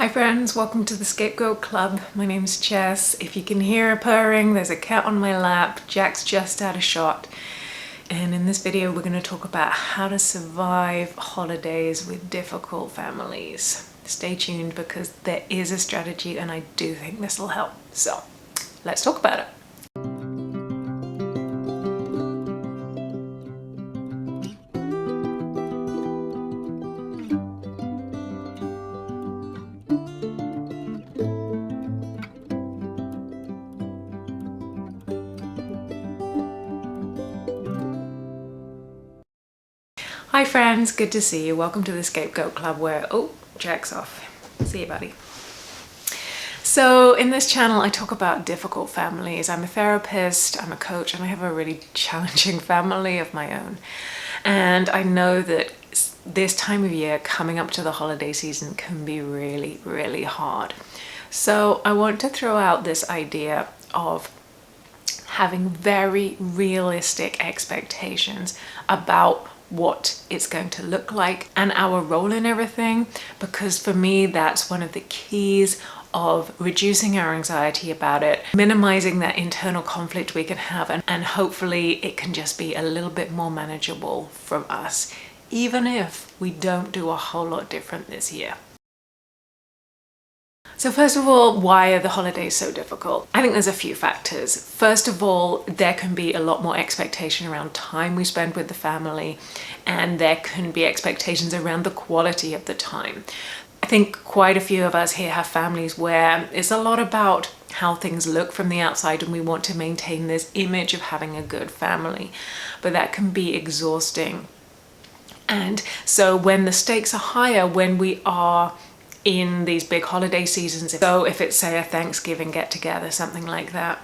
Hi friends, welcome to the Scapegoat Club. My name's Jess. If you can hear a purring, there's a cat on my lap. Jack's just out of shot. And in this video, we're going to talk about how to survive holidays with difficult families. Stay tuned because there is a strategy and I do think this will help. So let's talk about it. Hi friends, good to see you. Welcome to the Scapegoat Club where, oh, Jack's off. See you, buddy. So in this channel, I talk about difficult families. I'm a therapist, I'm a coach, and I have a really challenging family of my own. And I know that this time of year, coming up to the holiday season, can be really, really hard. So I want to throw out this idea of having very realistic expectations about what it's going to look like and our role in everything, because for me that's one of the keys of reducing our anxiety about it, minimizing that internal conflict we can have, and hopefully it can just be a little bit more manageable from us, even if we don't do a whole lot different this year. So first of all, why are the holidays so difficult? I think there's a few factors. First of all, there can be a lot more expectation around time we spend with the family, and there can be expectations around the quality of the time. I think quite a few of us here have families where it's a lot about how things look from the outside and we want to maintain this image of having a good family, but that can be exhausting. And so when the stakes are higher, when we are in these big holiday seasons, so if it's say a Thanksgiving get together, something like that,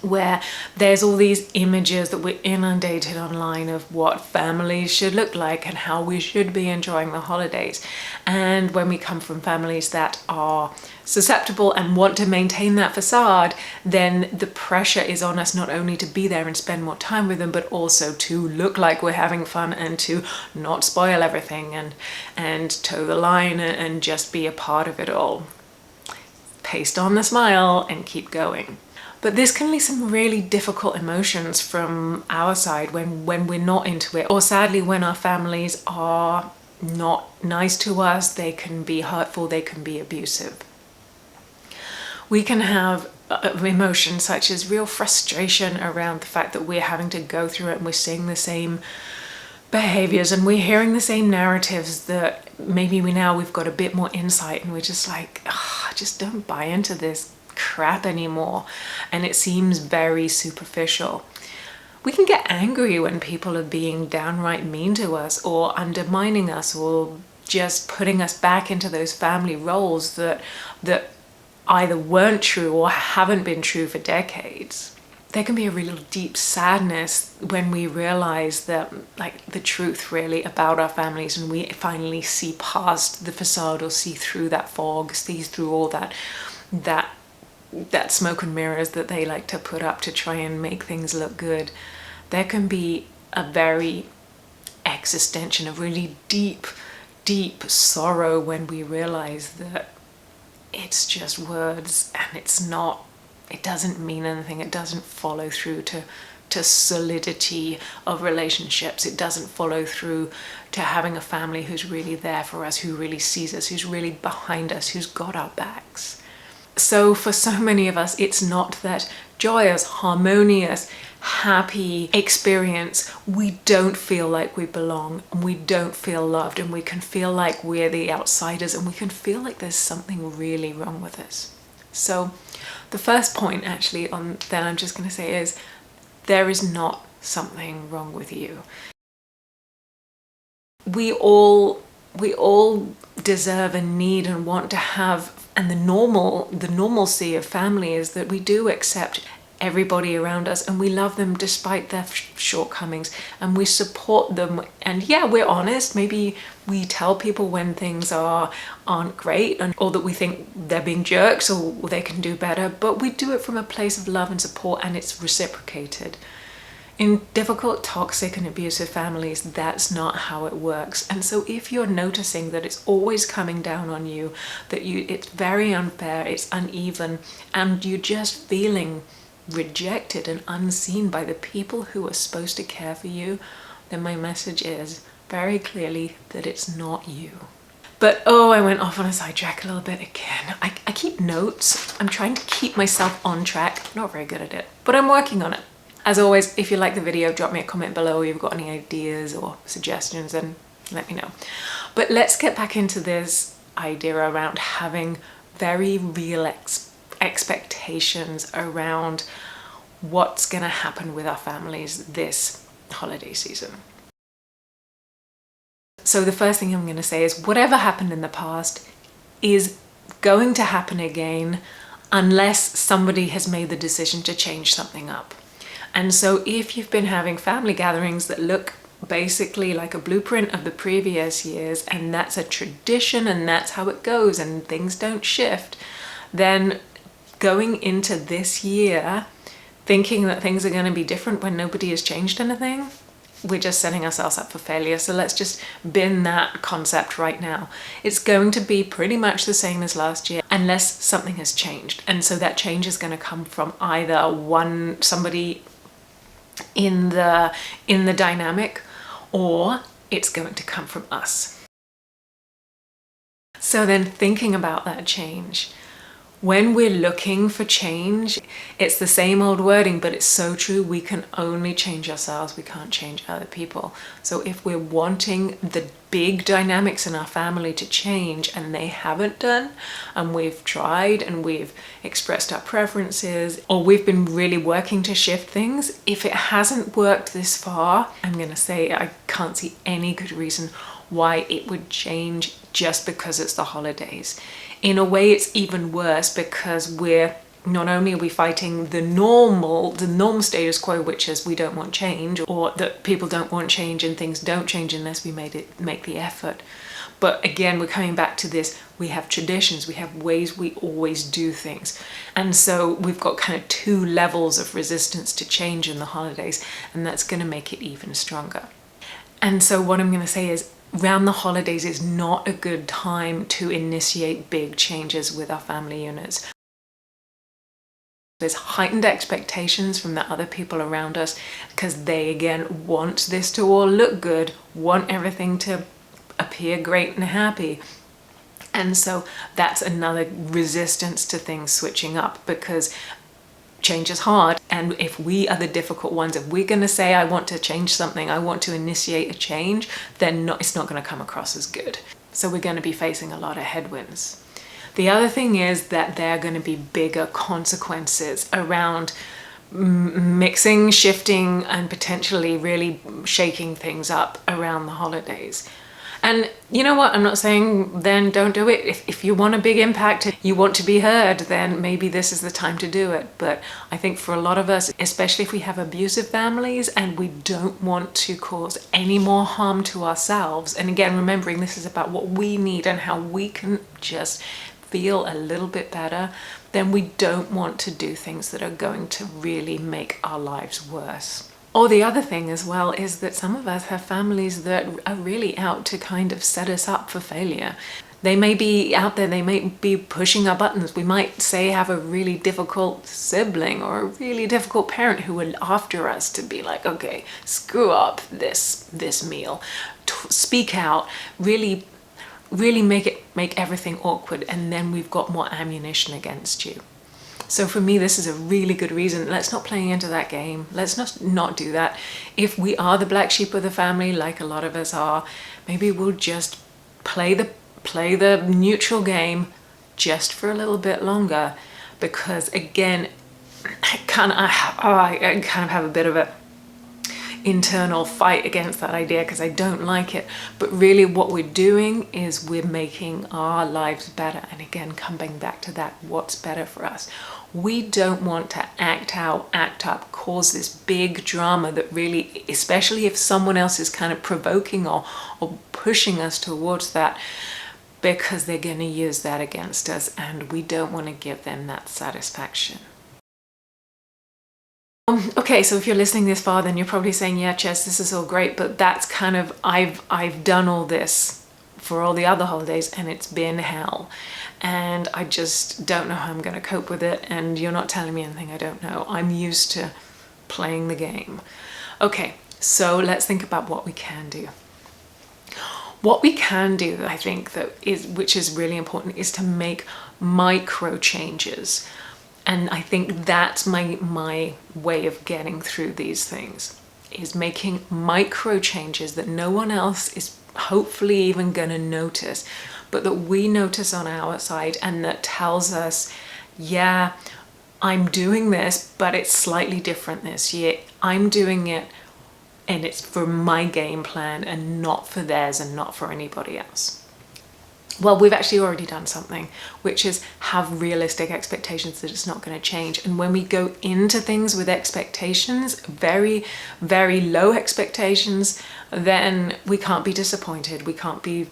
where there's all these images that we're inundated online of what families should look like and how we should be enjoying the holidays. And when we come from families that are susceptible and want to maintain that facade, then the pressure is on us not only to be there and spend more time with them, but also to look like we're having fun and to not spoil everything and toe the line and just be a part of it all. Paste on the smile and keep going. But this can leave some really difficult emotions from our side when we're not into it, or sadly when our families are not nice to us. They can be hurtful, they can be abusive. We can have emotions such as real frustration around the fact that we're having to go through it and we're seeing the same behaviors and we're hearing the same narratives that maybe we've got a bit more insight and we're just like, oh, I just don't buy into this crap anymore, and it seems very superficial. We can get angry when people are being downright mean to us or undermining us or just putting us back into those family roles that either weren't true or haven't been true for decades. There can be a real deep sadness when we realize that, like, the truth really about our families, and we finally see past the facade or see through that fog, see through all that smoke and mirrors that they like to put up to try and make things look good. There can be a very existential, a really deep sorrow when we realize that it's just words and it doesn't mean anything. It doesn't follow through to solidity of relationships. It doesn't follow through to having a family who's really there for us, who really sees us, who's really behind us, who's got our backs. So for so many of us, it's not that joyous, harmonious, happy experience. We don't feel like we belong, and we don't feel loved, and we can feel like we're the outsiders, and we can feel like there's something really wrong with us. So the first point actually that I'm just going to say is there is not something wrong with you. We all deserve and need and want to have, and the normalcy of family is that we do accept everybody around us and we love them despite their shortcomings, and we support them. And yeah, we're honest. Maybe we tell people when things aren't great, or that we think they're being jerks or they can do better, but we do it from a place of love and support, and it's reciprocated. In difficult, toxic and abusive families, that's not how it works. And so if you're noticing that it's always coming down on you, that it's very unfair, it's uneven, and you're just feeling rejected and unseen by the people who are supposed to care for you, then my message is very clearly that it's not you. But oh, I went off on a sidetrack a little bit again. I keep notes. I'm trying to keep myself on track. I'm not very good at it, but I'm working on it. As always, if you like the video, drop me a comment below if you've got any ideas or suggestions and let me know. But let's get back into this idea around having very real expectations around what's going to happen with our families this holiday season. So the first thing I'm going to say is whatever happened in the past is going to happen again unless somebody has made the decision to change something up. And so if you've been having family gatherings that look basically like a blueprint of the previous years, and that's a tradition and that's how it goes and things don't shift, then going into this year thinking that things are going to be different when nobody has changed anything, we're just setting ourselves up for failure. So let's just bin that concept right now. It's going to be pretty much the same as last year unless something has changed. And so that change is going to come from either somebody in the dynamic, or it's going to come from us. So then thinking about that change, when we're looking for change, it's the same old wording, but it's so true. We can only change ourselves. We can't change other people. So if we're wanting the big dynamics in our family to change and they haven't done, and we've tried and we've expressed our preferences, or we've been really working to shift things, if it hasn't worked this far, I'm going to say I can't see any good reason why it would change just because it's the holidays. In a way, it's even worse because not only are we fighting the norm status quo, which is we don't want change, or that people don't want change and things don't change unless we make the effort. But again, we're coming back to this. We have traditions, we have ways we always do things. And so we've got kind of two levels of resistance to change in the holidays, and that's going to make it even stronger. And so what I'm going to say is, around the holidays is not a good time to initiate big changes with our family units. There's heightened expectations from the other people around us because they, again, want this to all look good, want everything to appear great and happy. And so that's another resistance to things switching up, because change is hard, and if we are the difficult ones, if we're going to say I want to change something, I want to initiate a change, then it's not going to come across as good. So we're going to be facing a lot of headwinds. The other thing is that there are going to be bigger consequences around mixing, shifting, and potentially really shaking things up around the holidays. And you know what? I'm not saying then don't do it. If you want a big impact, you want to be heard, then maybe this is the time to do it. But I think for a lot of us, especially if we have abusive families and we don't want to cause any more harm to ourselves, and again, remembering this is about what we need and how we can just feel a little bit better, then we don't want to do things that are going to really make our lives worse. Or the other thing as well is that some of us have families that are really out to kind of set us up for failure. They may be out there, they may be pushing our buttons. We might say have a really difficult sibling or a really difficult parent who are after us to be like, okay, screw up this meal, speak out, really make everything awkward, and then we've got more ammunition against you. So for me, this is a really good reason. Let's not play into that game. Let's not do that. If we are the black sheep of the family, like a lot of us are, maybe we'll just play the neutral game just for a little bit longer. Because again, I kind of have a bit of a internal fight against that idea because I don't like it. But really what we're doing is we're making our lives better. And again, coming back to that, what's better for us? We don't want to act up, cause this big drama that really, especially if someone else is kind of provoking or pushing us towards that, because they're going to use that against us, and we don't want to give them that satisfaction. Okay, so if you're listening this far, then you're probably saying, yeah, Jess, this is all great, but that's kind of, I've done all this for all the other holidays and it's been hell. And I just don't know how I'm going to cope with it. And you're not telling me anything I don't know. I'm used to playing the game. Okay, so let's think about what we can do. What we can do, I think, which is really important, is to make micro changes. And I think that's my way of getting through these things, is making micro changes that no one else is hopefully even going to notice, but that we notice on our side, and that tells us, yeah, I'm doing this, but it's slightly different this year. I'm doing it and it's for my game plan and not for theirs and not for anybody else. Well, we've actually already done something, which is have realistic expectations that it's not going to change. And when we go into things with expectations, very, very low expectations, then we can't be disappointed. We can't be,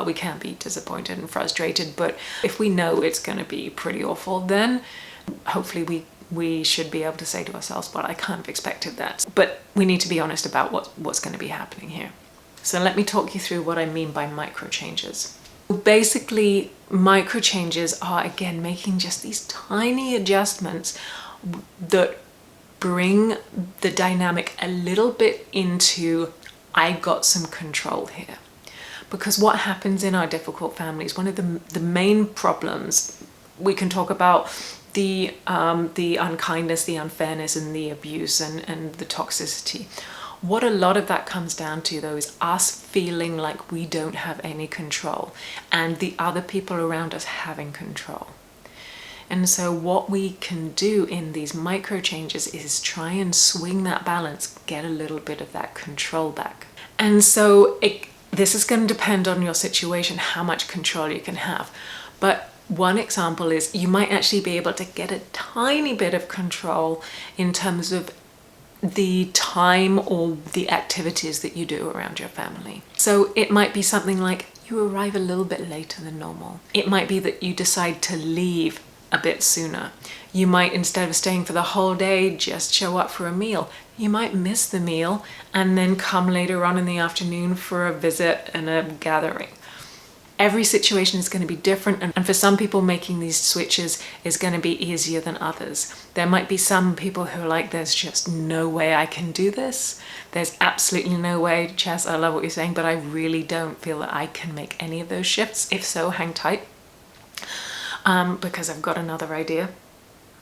we can be disappointed and frustrated, but if we know it's going to be pretty awful, then hopefully we should be able to say to ourselves, well, I kind of expected that. But we need to be honest about what's going to be happening here. So let me talk you through what I mean by micro changes. Basically, micro changes are, again, making just these tiny adjustments that bring the dynamic a little bit into, I got some control here. Because what happens in our difficult families, one of the main problems, we can talk about the unkindness, the unfairness, and the abuse and the toxicity. What a lot of that comes down to, though, is us feeling like we don't have any control and the other people around us having control. And so what we can do in these micro changes is try and swing that balance, get a little bit of that control back. And so this is going to depend on your situation, how much control you can have. But one example is you might actually be able to get a tiny bit of control in terms of the time or the activities that you do around your family. So it might be something like you arrive a little bit later than normal. It might be that you decide to leave a bit sooner. You might, instead of staying for the whole day, just show up for a meal. You might miss the meal and then come later on in the afternoon for a visit and a gathering. Every situation is going to be different, and for some people making these switches is going to be easier than others. There might be some people who are like, there's just no way I can do this. There's absolutely no way. Jess, I love what you're saying, but I really don't feel that I can make any of those shifts. If so, hang tight, because I've got another idea.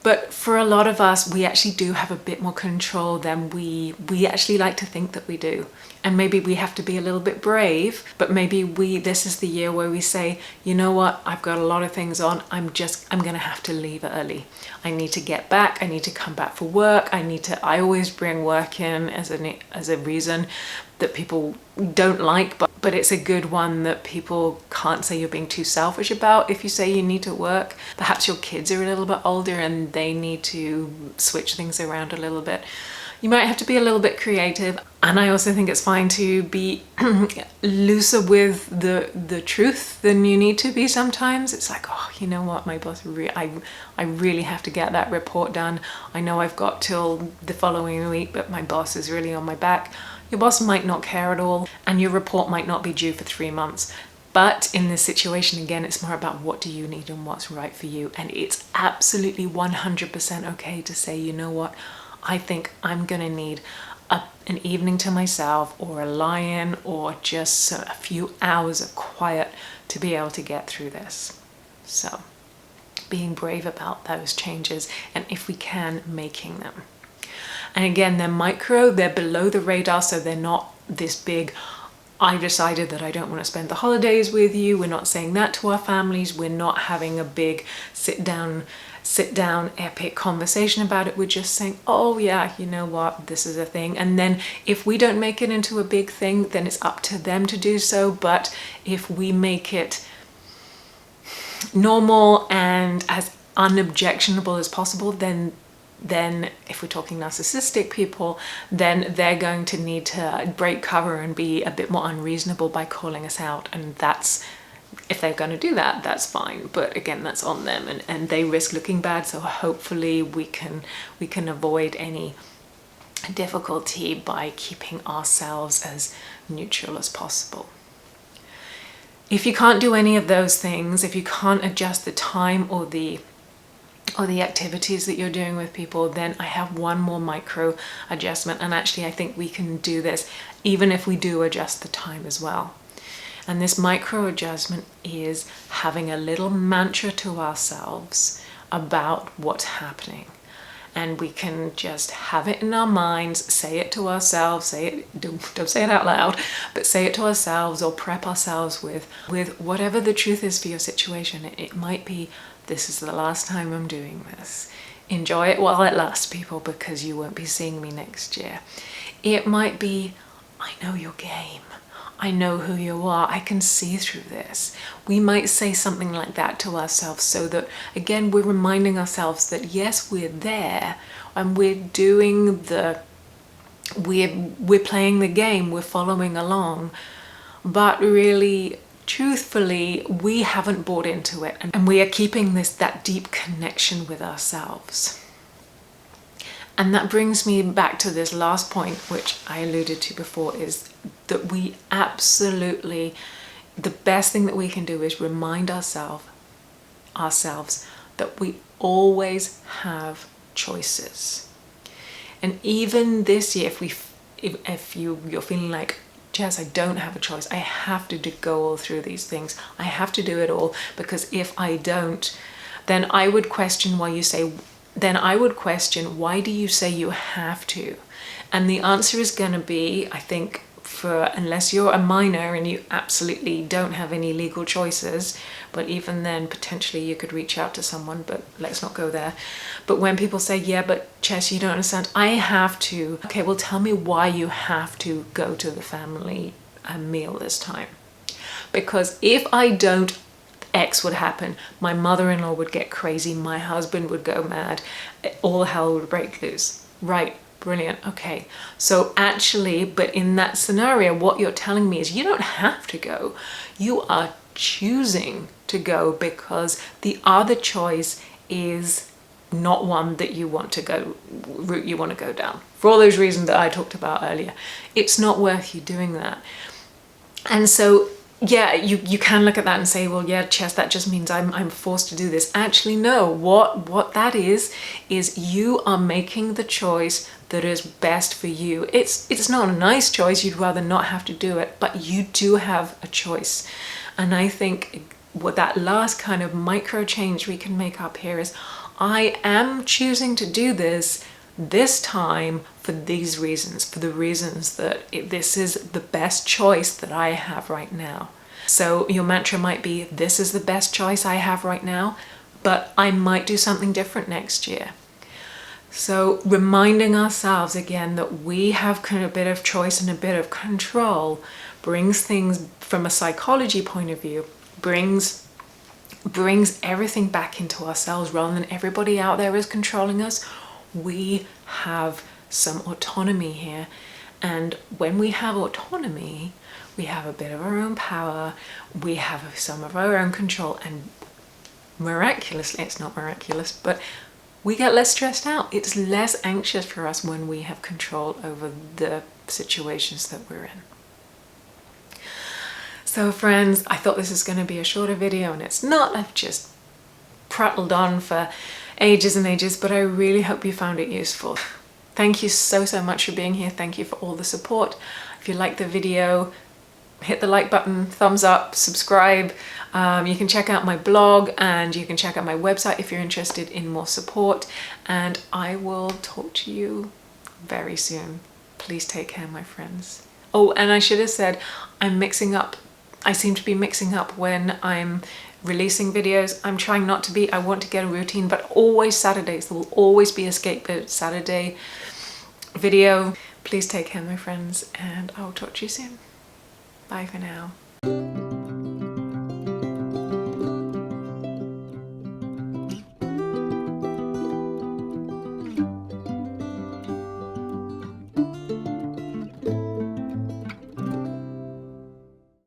But for a lot of us, we actually do have a bit more control than we actually like to think that we do. And maybe we have to be a little bit brave, but maybe this is the year where we say, you know what, I've got a lot of things on, I'm going to have to leave early. I need to get back, I need to come back for work, I always bring work in as a reason that people don't like, but it's a good one that people can't say you're being too selfish about. If you say you need to work, perhaps your kids are a little bit older and they need to switch things around a little bit. You might have to be a little bit creative. And I also think it's fine to be looser with the truth than you need to be sometimes. It's like, oh, you know what, my boss, I really have to get that report done. I know I've got till the following week, but my boss is really on my back. Your boss might not care at all, and your report might not be due for 3 months. But in this situation, again, it's more about what do you need and what's right for you. And it's absolutely 100% okay to say, you know what, I think I'm gonna need an evening to myself, or a lie-in, or just a few hours of quiet to be able to get through this. So being brave about those changes, and if we can, making them. And again, they're micro, they're below the radar, so they're not this big, I decided that I don't want to spend the holidays with you. We're not saying that to our families. We're not having a big sit down epic conversation about it. We're just saying, oh yeah, you know what, this is a thing. And then if we don't make it into a big thing, then it's up to them to do so. But if we make it normal and as unobjectionable as possible, then if we're talking narcissistic people, then they're going to need to break cover and be a bit more unreasonable by calling us out. And that's If they're going to do that, that's fine. But again, that's on them, and they risk looking bad. So hopefully we can avoid any difficulty by keeping ourselves as neutral as possible. If you can't do any of those things, if you can't adjust the time or the activities that you're doing with people, then I have one more micro adjustment. And actually, I think we can do this even if we do adjust the time as well. And this micro adjustment is having a little mantra to ourselves about what's happening. And we can just have it in our minds, say it to ourselves, don't say it out loud, but say it to ourselves or prep ourselves with whatever the truth is for your situation. It might be, this is the last time I'm doing this. Enjoy it while it lasts, people, because you won't be seeing me next year. It might be, I know your game. I know who you are. I can see through this. We might say something like that to ourselves so that, again, we're reminding ourselves that yes, we're there and we're doing we're playing the game, we're following along, but really, truthfully, we haven't bought into it, and we are keeping that deep connection with ourselves. And that brings me back to this last point, which I alluded to before, is that we absolutely, the best thing that we can do is remind ourselves that we always have choices. And even this year, if you're feeling like, Jess, I don't have a choice, I have to go all through these things, I have to do it all, because if I don't, then I would question why do you say you have to? And the answer is going to be, I think, unless you're a minor and you absolutely don't have any legal choices, but even then potentially you could reach out to someone, but let's not go there. But when people say, yeah, but Jess, you don't understand, I have to. Okay, well, tell me why you have to go to the family meal this time. Because if I don't, X would happen. My mother-in-law would get crazy, my husband would go mad, all hell would break loose. Right, brilliant, okay. So actually, but in that scenario, what you're telling me is you don't have to go. You are choosing to go because the other choice is not one that you want to go, route you want to go down. For all those reasons that I talked about earlier, it's not worth you doing that. And so yeah, you can look at that and say, well, yeah, Chess, that just means I'm forced to do this. Actually, no, what that is you are making the choice that is best for you. It's not a nice choice, you'd rather not have to do it, but you do have a choice. And I think what that last kind of micro change we can make up here is, I am choosing to do this time for these reasons, for the reasons that this is the best choice that I have right now. So your mantra might be, this is the best choice I have right now, but I might do something different next year. So reminding ourselves again that we have kind of a bit of choice and a bit of control brings things, from a psychology point of view, brings everything back into ourselves rather than everybody out there is controlling us. We have some autonomy here, and when we have autonomy, we have a bit of our own power, we have some of our own control, and miraculously, it's not miraculous, but we get less stressed out. It's less anxious for us when we have control over the situations that we're in. So friends, I thought this was going to be a shorter video, and it's not. I've just prattled on for ages and ages, but I really hope you found it useful. Thank you so much for being here. Thank you for all the support. If you like the video, hit the like button, thumbs up, subscribe. You can check out my blog and you can check out my website if you're interested in more support, and I will talk to you very soon. Please take care, my friends. Oh, and I should have said, I seem to be mixing up when I'm releasing videos. I'm trying not to be. I want to get a routine, but always Saturdays. There will always be a Scapegoat Saturday video. Please take care, my friends, and I'll talk to you soon. Bye for now.